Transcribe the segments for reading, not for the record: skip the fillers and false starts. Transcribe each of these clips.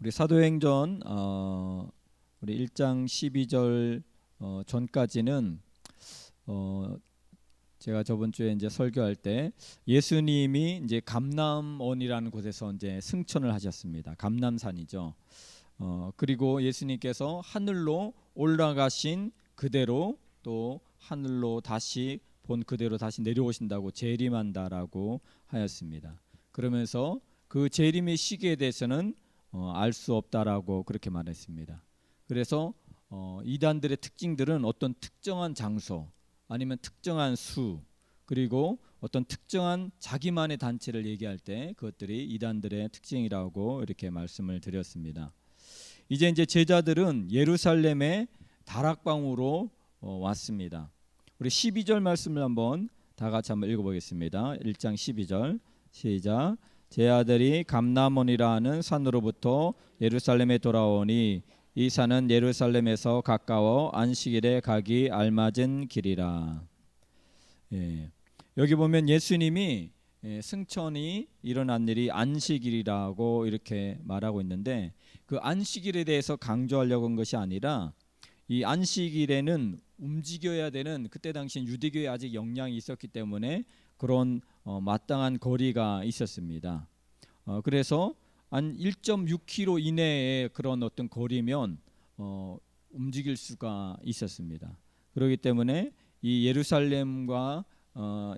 우리 사도행전 우리 1장 12절 전까지는 제가 저번 주에 이제 설교할 때 예수님이 이제 감람원이라는 곳에서 이제 승천을 하셨습니다. 감람산이죠. 그리고 예수님께서 하늘로 올라가신 그대로 또 하늘로 다시 본 그대로 다시 내려오신다고 재림한다라고 하였습니다. 그러면서 그 재림의 시기에 대해서는 알 수 없다라고 그렇게 말했습니다. 그래서 이단들의 특징들은 어떤 특정한 장소 아니면 특정한 수 그리고 어떤 특정한 자기만의 단체를 얘기할 때 그것들이 이단들의 특징이라고 이렇게 말씀을 드렸습니다. 이제 제자들은 예루살렘의 다락방으로 왔습니다. 우리 12절 말씀을 한번 다 같이 한번 읽어보겠습니다. 1장 12절 시작. 제 아들이 감람원이라 하는 산으로부터 예루살렘에 돌아오니 이 산은 예루살렘에서 가까워 안식일에 가기 알맞은 길이라. 여기 보면 예수님이 승천이 일어난 일이 안식일이라고 이렇게 말하고 있는데 그 안식일에 대해서 강조하려고 한 것이 아니라 이 안식일에는 움직여야 되는 그때 당시 유대교에 아직 영향이 있었기 때문에 그런 마땅한 거리가 있었습니다. 그래서 한 1.6km 이내의 그런 어떤 거리면 움직일 수가 있었습니다. 그렇기 때문에 이 예루살렘과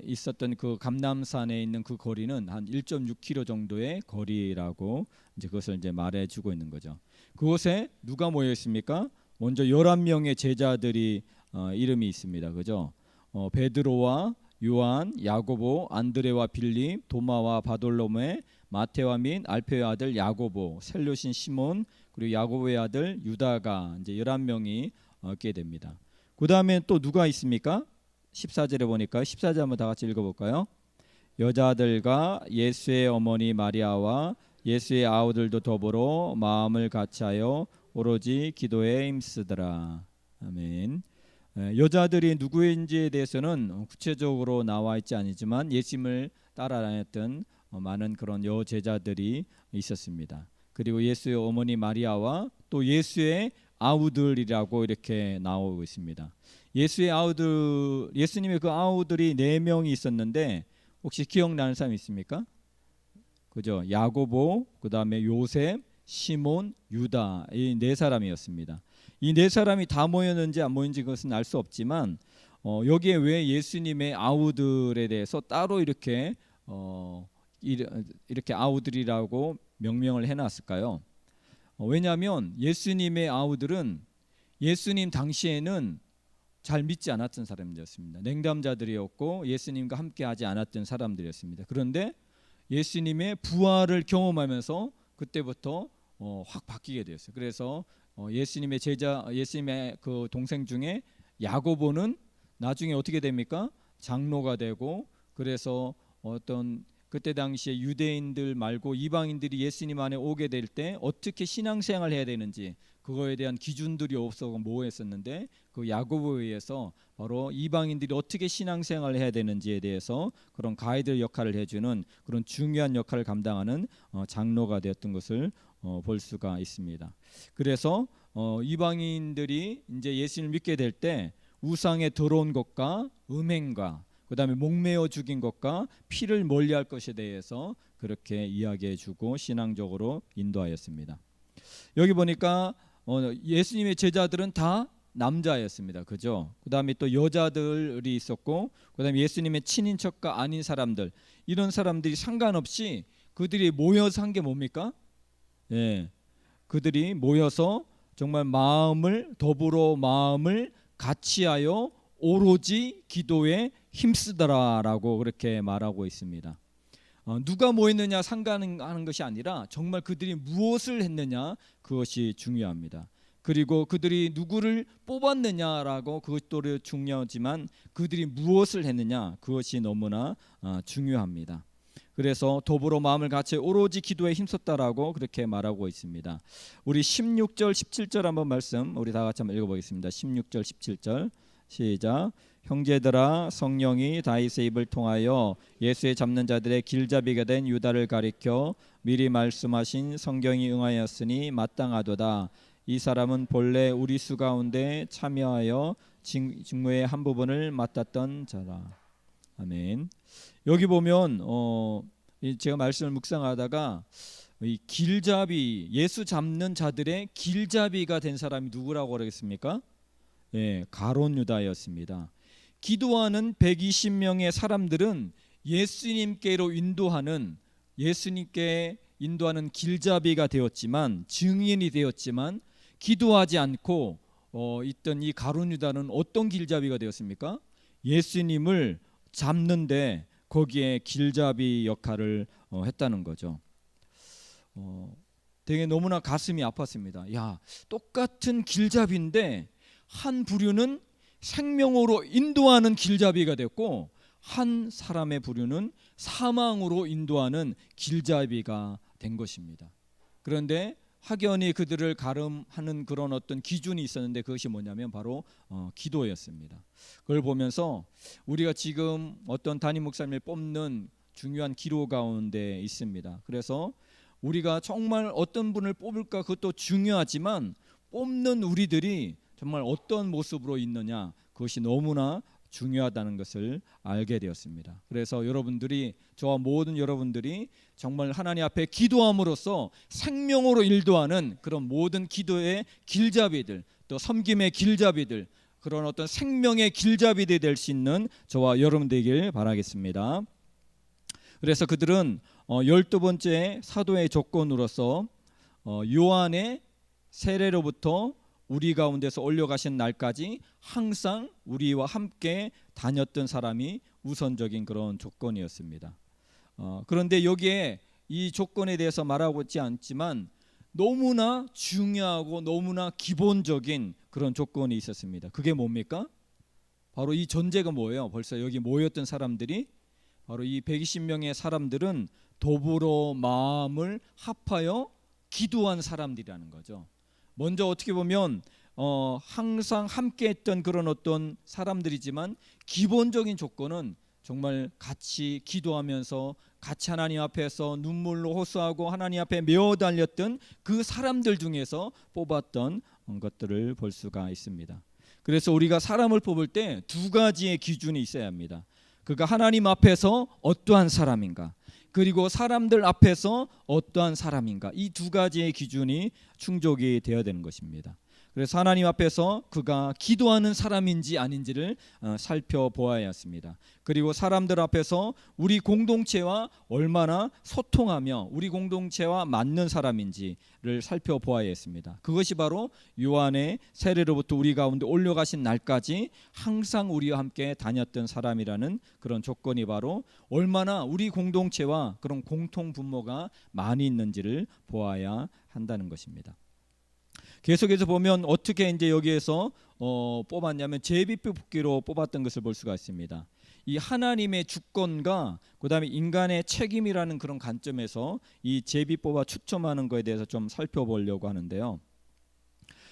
있었던 그 감람산에 있는 그 거리는 한 1.6km 정도의 거리라고 이제 그것을 이제 말해주고 있는 거죠. 그곳에 누가 모여 있습니까? 먼저 11명의 제자들이 이름이 있습니다. 그죠? 베드로와 요한, 야고보, 안드레와 빌립, 도마와 바돌로메, 마테와 및 알페의 아들 야고보, 셀료신 시몬, 그리고 야고보의 아들 유다가 이제 11명이 있게 됩니다. 그 다음에 또 누가 있습니까? 14절에 보니까 14절 한번 다 같이 읽어볼까요? 여자들과 예수의 어머니 마리아와 예수의 아우들도 더불어 마음을 같이하여 오로지 기도에 힘쓰더라. 아멘. 여자들이 누구인지에 대해서는 구체적으로 나와 있지 않지만 예수님을 따라다녔던 많은 그런 여제자들이 있었습니다. 그리고 예수의 어머니 마리아와 또 예수의 아우들이라고 이렇게 나오고 있습니다. 예수의 아우들, 예수님의 그 아우들이 4명이 있었는데 혹시 기억나는 사람 있습니까? 그죠? 야고보, 그 다음에 요셉, 시몬, 유다 이 4사람이었습니다. 이 4사람이 다 모였는지 안 모였는지 그것은 알 수 없지만 여기에 왜 예수님의 아우들에 대해서 따로 이렇게 아우들이라고 명명을 해놨을까요? 왜냐하면 예수님의 아우들은 예수님 당시에는 잘 믿지 않았던 사람들이었습니다. 냉담자들이었고 예수님과 함께하지 않았던 사람들이었습니다. 그런데 예수님의 부활을 경험하면서 그때부터 확 바뀌게 되었어요. 그래서 예수님의 그 동생 중에 야고보는 나중에 어떻게 됩니까? 장로가 되고 그래서 어떤 그때 당시에 유대인들 말고 이방인들이 예수님 안에 오게 될 때 어떻게 신앙생활을 해야 되는지 그거에 대한 기준들이 없어서 모호했었는데 그 야고보에 의해서 바로 이방인들이 어떻게 신앙생활을 해야 되는지에 대해서 그런 가이드 역할을 해주는 그런 중요한 역할을 감당하는 장로가 되었던 것을 볼 수가 있습니다. 그래서 이방인들이 이제 예수님을 믿게 될 때 우상에 더러운 것과 음행과 그 다음에 목매어 죽인 것과 피를 멀리할 것에 대해서 그렇게 이야기해주고 신앙적으로 인도하였습니다. 여기 보니까 예수님의 제자들은 다 남자였습니다. 그죠? 그 다음에 또 여자들이 있었고 그 다음에 예수님의 친인척과 아닌 사람들 이런 사람들이 상관없이 그들이 모여서 한 게 뭡니까? 그들이 모여서 정말 더불어 마음을 같이하여 오로지 기도에 힘쓰더라라고 그렇게 말하고 있습니다. 누가 모였느냐 상관하는 것이 아니라 정말 그들이 무엇을 했느냐 그것이 중요합니다. 그리고 그들이 누구를 뽑았느냐라고 그것도 중요하지만 그들이 무엇을 했느냐 그것이 너무나 중요합니다. 그래서 더불어 마음을 같이 오로지 기도에 힘썼다라고 그렇게 말하고 있습니다. 우리 16절 17절 한번 말씀 우리 다 같이 한번 읽어보겠습니다. 16절 17절 시작. 형제들아, 성령이 다윗의 입을 통하여 예수의 잡는 자들의 길잡이가 된 유다를 가리켜 미리 말씀하신 성경이 응하였으니 마땅하도다. 이 사람은 본래 우리 수 가운데 참여하여 직무의 한 부분을 맡았던 자라. 아멘. 여기 보면 제가 말씀을 묵상하다가 이 길잡이, 예수 잡는 자들의 길잡이가 된 사람이 누구라고 그러겠습니까? 예, 가룟 유다였습니다. 기도하는 120명의 사람들은 예수님께로 예수님께 인도하는 길잡이가 되었지만, 증인이 되었지만, 기도하지 않고 있던 이 가룟 유다는 어떤 길잡이가 되었습니까? 예수님을 잡는데 거기에 길잡이 역할을 했다는 거죠. 되게 너무나 가슴이 아팠습니다. 야, 똑같은 길잡이인데 한 부류는 생명으로 인도하는 길잡이가 됐고, 한 사람의 부류는 사망으로 인도하는 길잡이가 된 것입니다. 그런데 확연히 그들을 가름하는 그런 어떤 기준이 있었는데, 그것이 뭐냐면 바로 기도였습니다. 그걸 보면서 우리가 지금 어떤 담임 목사님을 뽑는 중요한 기로 가운데 있습니다. 그래서 우리가 정말 어떤 분을 뽑을까, 그것도 중요하지만 뽑는 우리들이 정말 어떤 모습으로 있느냐, 그것이 너무나 중요하다는 것을 알게 되었습니다. 그래서 여러분들이, 저와 모든 여러분들이 정말 하나님 앞에 기도함으로써 생명으로 인도하는 그런 모든 기도의 길잡이들, 또 섬김의 길잡이들, 그런 어떤 생명의 길잡이들이 될 수 있는 저와 여러분 되길 바라겠습니다. 그래서 그들은 12번째 사도의 조건으로서 요한의 세례로부터 우리 가운데서 올려가신 날까지 항상 우리와 함께 다녔던 사람이 우선적인 그런 조건이었습니다. 그런데 여기에 이 조건에 대해서 말하고 있지 않지만 너무나 중요하고 너무나 기본적인 그런 조건이 있었습니다. 그게 뭡니까? 바로 이 전제가 뭐예요? 벌써 여기 모였던 사람들이, 바로 이 120명의 사람들은 더불어 마음을 합하여 기도한 사람들이라는 거죠. 먼저 어떻게 보면 항상 함께했던 그런 어떤 사람들이지만, 기본적인 조건은 정말 같이 기도하면서 같이 하나님 앞에서 눈물로 호소하고 하나님 앞에 메어 달렸던 그 사람들 중에서 뽑았던 것들을 볼 수가 있습니다. 그래서 우리가 사람을 뽑을 때 두 가지의 기준이 있어야 합니다. 그가 하나님 앞에서 어떠한 사람인가, 그리고 사람들 앞에서 어떠한 사람인가, 이 두 가지의 기준이 충족이 되어야 되는 것입니다. 그래서 하나님 앞에서 그가 기도하는 사람인지 아닌지를 살펴보아야 했습니다. 그리고 사람들 앞에서 우리 공동체와 얼마나 소통하며 우리 공동체와 맞는 사람인지를 살펴보아야 했습니다. 그것이 바로 요한의 세례로부터 우리 가운데 올려가신 날까지 항상 우리와 함께 다녔던 사람이라는 그런 조건이 바로 얼마나 우리 공동체와 그런 공통 분모가 많이 있는지를 보아야 한다는 것입니다. 계속해서 보면 어떻게 이제 여기에서 뽑았냐면 제비뽑기로 뽑았던 것을 볼 수가 있습니다. 이 하나님의 주권과 그다음에 인간의 책임이라는 그런 관점에서 이 제비 뽑아 추첨하는 것에 대해서 좀 살펴보려고 하는데요.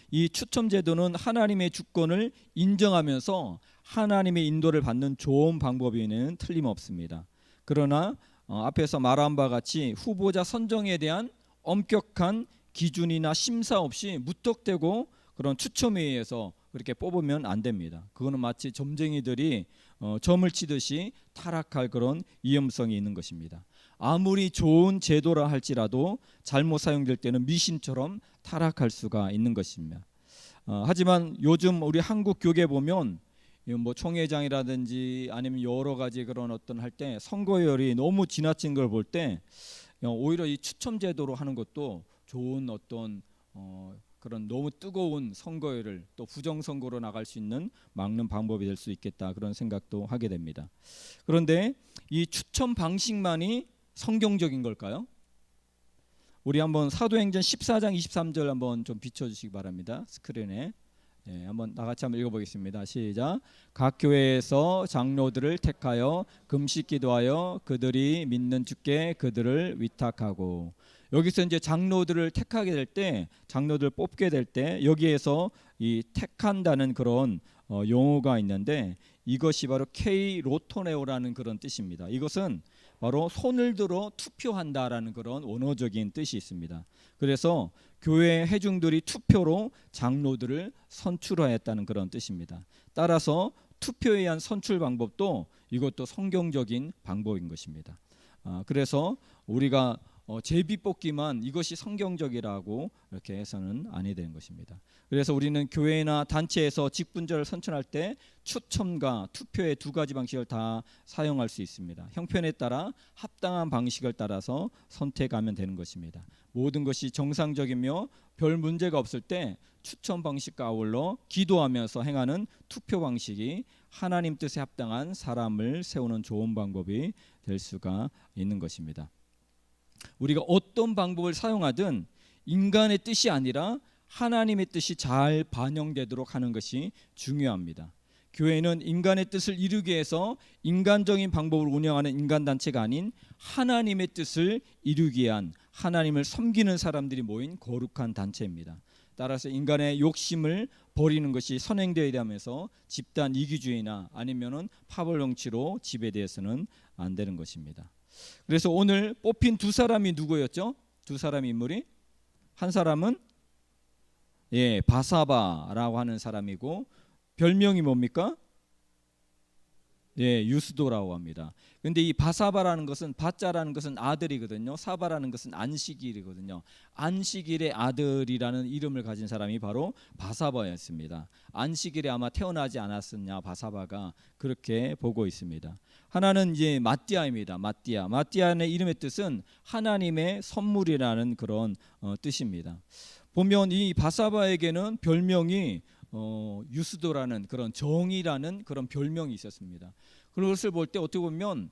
이 추첨 제도는 하나님의 주권을 인정하면서 하나님의 인도를 받는 좋은 방법에는 틀림없습니다. 그러나 앞에서 말한 바와 같이 후보자 선정에 대한 엄격한 기준이나 심사 없이 무턱대고 그런 추첨에 의해서 그렇게 뽑으면 안 됩니다. 그거는 마치 점쟁이들이 점을 치듯이 타락할 그런 위험성이 있는 것입니다. 아무리 좋은 제도라 할지라도 잘못 사용될 때는 미신처럼 타락할 수가 있는 것입니다. 하지만 요즘 우리 한국 교계 보면 뭐 총회장이라든지 아니면 여러 가지 그런 어떤 할 때 선거율이 너무 지나친 걸 볼 때 오히려 이 추첨 제도로 하는 것도 좋은 어떤 그런 너무 뜨거운 선거율을 또 부정선거로 나갈 수 있는 막는 방법이 될 수 있겠다, 그런 생각도 하게 됩니다. 그런데 이 추첨 방식만이 성경적인 걸까요? 우리 한번 사도행전 14장 23절 한번 좀 비춰주시기 바랍니다. 스크린에 한번 다 같이 한번 읽어보겠습니다. 시작. 각 교회에서 장로들을 택하여 금식 기도하여 그들이 믿는 주께 그들을 위탁하고. 여기서 이제 장로들을 택하게 될 때, 장로들을 뽑게 될 때 여기에서 이 택한다는 그런 용어가 있는데 이것이 바로 케이로토네오라는 그런 뜻입니다. 이것은 바로 손을 들어 투표한다라는 그런 원어적인 뜻이 있습니다. 그래서 교회 회중들이 투표로 장로들을 선출하였다는 그런 뜻입니다. 따라서 투표에 의한 선출 방법도 이것도 성경적인 방법인 것입니다. 그래서 우리가 제비 뽑기만 이것이 성경적이라고 이렇게 해서는 아니 되는 것입니다. 그래서 우리는 교회나 단체에서 직분자를 선출할 때 추첨과 투표의 두 가지 방식을 다 사용할 수 있습니다. 형편에 따라 합당한 방식을 따라서 선택하면 되는 것입니다. 모든 것이 정상적이며 별 문제가 없을 때 추첨 방식과 아울러 기도하면서 행하는 투표 방식이 하나님 뜻에 합당한 사람을 세우는 좋은 방법이 될 수가 있는 것입니다. 우리가 어떤 방법을 사용하든 인간의 뜻이 아니라 하나님의 뜻이 잘 반영되도록 하는 것이 중요합니다. 교회는 인간의 뜻을 이루기 위해서 인간적인 방법으로 운영하는 인간단체가 아닌 하나님의 뜻을 이루기 위한 하나님을 섬기는 사람들이 모인 거룩한 단체입니다. 따라서 인간의 욕심을 버리는 것이 선행되어야 하면서 집단 이기주의나 아니면은 파벌 정치로 지배되어서는 안 되는 것입니다. 그래서 오늘 뽑힌 두 사람이 누구였죠? 두 사람 인물이 한 사람은 바사바라고 하는 사람이고 별명이 뭡니까? 유스도라고 합니다. 근데 이 바사바라는 것은 바자라는 것은 아들이거든요. 사바라는 것은 안식일이거든요. 안식일의 아들이라는 이름을 가진 사람이 바로 바사바였습니다. 안식일에 아마 태어나지 않았었냐 바사바가 그렇게 보고 있습니다. 하나는 이제 마띠아입니다. 마띠아의 이름의 뜻은 하나님의 선물이라는 그런 뜻입니다. 보면 이 바사바에게는 별명이 유스도라는 그런 정의라는 그런 별명이 있었습니다. 그것을 볼 때 어떻게 보면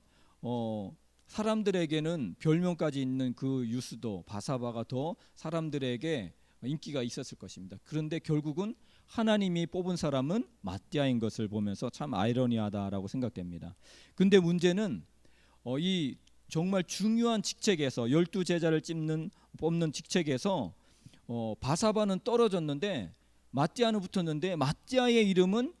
사람들에게는 별명까지 있는 그 유스도 바사바가 더 사람들에게 인기가 있었을 것입니다. 그런데 결국은 하나님이 뽑은 사람은 마띠아인 것을 보면서 참 아이러니하다라고 생각됩니다. 근데 문제는 이 정말 중요한 직책에서 12제자를 뽑는 직책에서 바사바는 떨어졌는데 마띠아는 붙었는데 마띠아의 이름은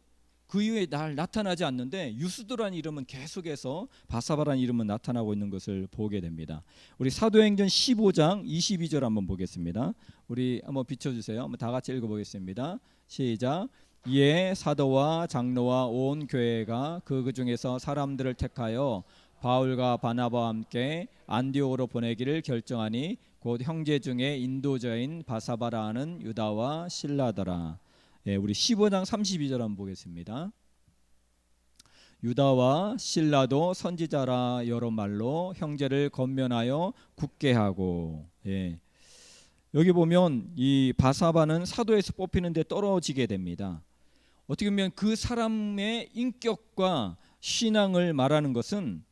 그 이후에 나타나지 않는데 유스도라는 이름은 계속해서 바사바라는 이름은 나타나고 있는 것을 보게 됩니다. 우리 사도행전 15장 22절 한번 보겠습니다. 우리 한번 비춰주세요. 한번 다 같이 읽어보겠습니다. 시작. 이에 사도와 장로와 온 교회가 그 중에서 사람들을 택하여 바울과 바나바와 함께 안디옥으로 보내기를 결정하니 곧 형제 중에 인도자인 바사바라 하는 유다와 실라더라. 우리 15장 32절 한번 보겠습니다. 유다와 실라도 선지자라 여러 말로 형제를 권면하여 굳게 하고. 여기 보면 이 바사바는 사도에서 뽑히는데 떨어지게 됩니다. 어떻게 보면 그 사람의 인격과 신앙을 말하는 것은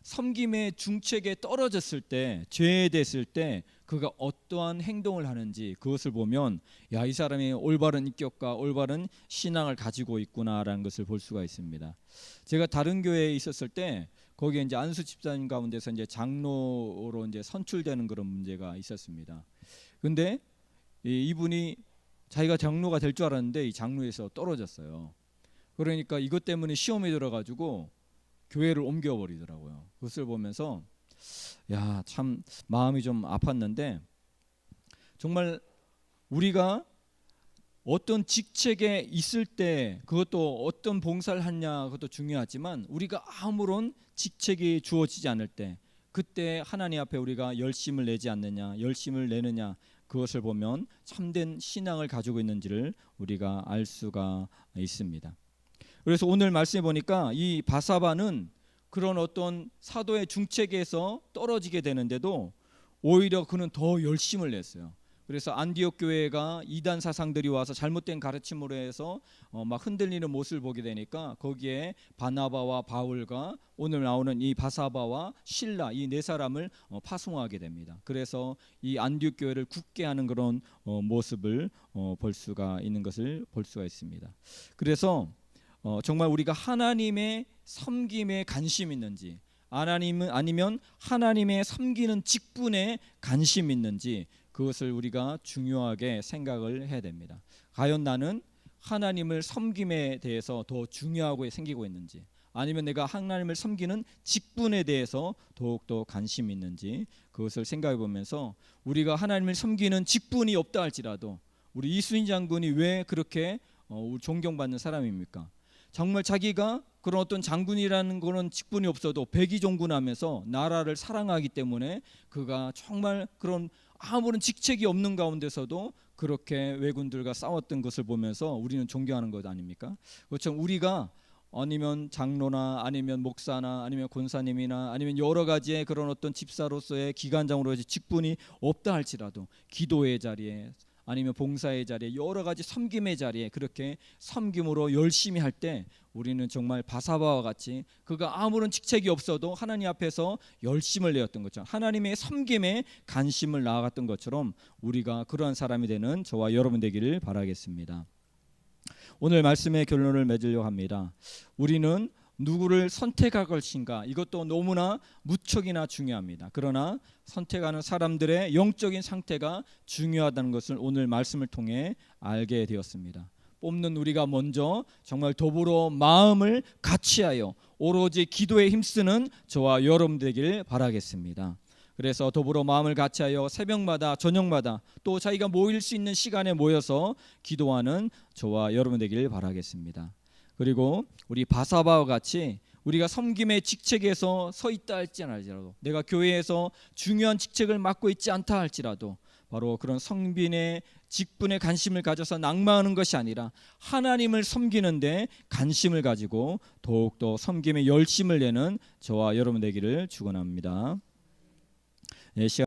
섬김의 중책에 떨어졌을 때, 죄됐을 때 그가 어떠한 행동을 하는지 그것을 보면 이 사람이 올바른 인격과 올바른 신앙을 가지고 있구나라는 것을 볼 수가 있습니다. 제가 다른 교회에 있었을 때 거기에 이제 안수 집사님 가운데서 이제 장로로 이제 선출되는 그런 문제가 있었습니다. 근데 이분이 자기가 장로가 될 줄 알았는데 이 장로에서 떨어졌어요. 그러니까 이것 때문에 시험에 들어가지고 교회를 옮겨버리더라고요. 그것을 보면서 참 마음이 좀 아팠는데 정말 우리가 어떤 직책에 있을 때 그것도 어떤 봉사를 하냐 그것도 중요하지만 우리가 아무런 직책이 주어지지 않을 때 그때 하나님 앞에 우리가 열심을 내지 않느냐 열심을 내느냐 그것을 보면 참된 신앙을 가지고 있는지를 우리가 알 수가 있습니다. 그래서 오늘 말씀해 보니까 이 바사바는 그런 어떤 사도의 중책에서 떨어지게 되는데도 오히려 그는 더 열심을 냈어요. 그래서 안디옥 교회가 이단 사상들이 와서 잘못된 가르침으로 해서 막 흔들리는 모습을 보게 되니까 거기에 바나바와 바울과 오늘 나오는 이 바사바와 실라 이 네 사람을 파송하게 됩니다. 그래서 이 안디옥 교회를 굳게 하는 그런 모습을 볼 수가 있는 것을 볼 수가 있습니다. 그래서 정말 우리가 하나님의 섬김에 관심 있는지 아니면 하나님의 섬기는 직분에 관심 있는지 그것을 우리가 중요하게 생각을 해야 됩니다. 과연 나는 하나님을 섬김에 대해서 더 중요하고 생기고 있는지, 아니면 내가 하나님을 섬기는 직분에 대해서 더욱더 관심이 있는지, 그것을 생각해 보면서 우리가 하나님을 섬기는 직분이 없다 할지라도 우리 이순신 장군이 왜 그렇게 존경받는 사람입니까? 정말 자기가 그런 어떤 장군이라는 그런 직분이 없어도 백의종군하면서 나라를 사랑하기 때문에 그가 정말 그런 아무런 직책이 없는 가운데서도 그렇게 왜군들과 싸웠던 것을 보면서 우리는 존경하는 것 아닙니까? 그렇죠. 우리가 아니면 장로나 아니면 목사나 아니면 권사님이나 아니면 여러 가지의 그런 어떤 집사로서의 기관장으로의 직분이 없다 할지라도 기도의 자리에 아니면 봉사의 자리에 여러 가지 섬김의 자리에 그렇게 섬김으로 열심히 할 때 우리는 정말 바사바와 같이 그가 아무런 직책이 없어도 하나님 앞에서 열심을 내었던 것처럼 하나님의 섬김에 관심을 나아갔던 것처럼 우리가 그러한 사람이 되는 저와 여러분 되기를 바라겠습니다. 오늘 말씀의 결론을 맺으려고 합니다. 우리는 누구를 선택할 것인가, 이것도 너무나 무척이나 중요합니다. 그러나 선택하는 사람들의 영적인 상태가 중요하다는 것을 오늘 말씀을 통해 알게 되었습니다. 뽑는 우리가 먼저 정말 더불어 마음을 같이하여 오로지 기도에 힘쓰는 저와 여러분 되길 바라겠습니다. 그래서 더불어 마음을 같이하여 새벽마다 저녁마다 또 자기가 모일 수 있는 시간에 모여서 기도하는 저와 여러분 되길 바라겠습니다. 그리고 우리 바사바와 같이 우리가 섬김의 직책에서 서 있다 할지라도, 내가 교회에서 중요한 직책을 맡고 있지 않다 할지라도 바로 그런 섬김의 직분에 관심을 가져서 낙마하는 것이 아니라 하나님을 섬기는데 관심을 가지고 더욱더 섬김에 열심을 내는 저와 여러분 되기를 축원합니다. 예, 시간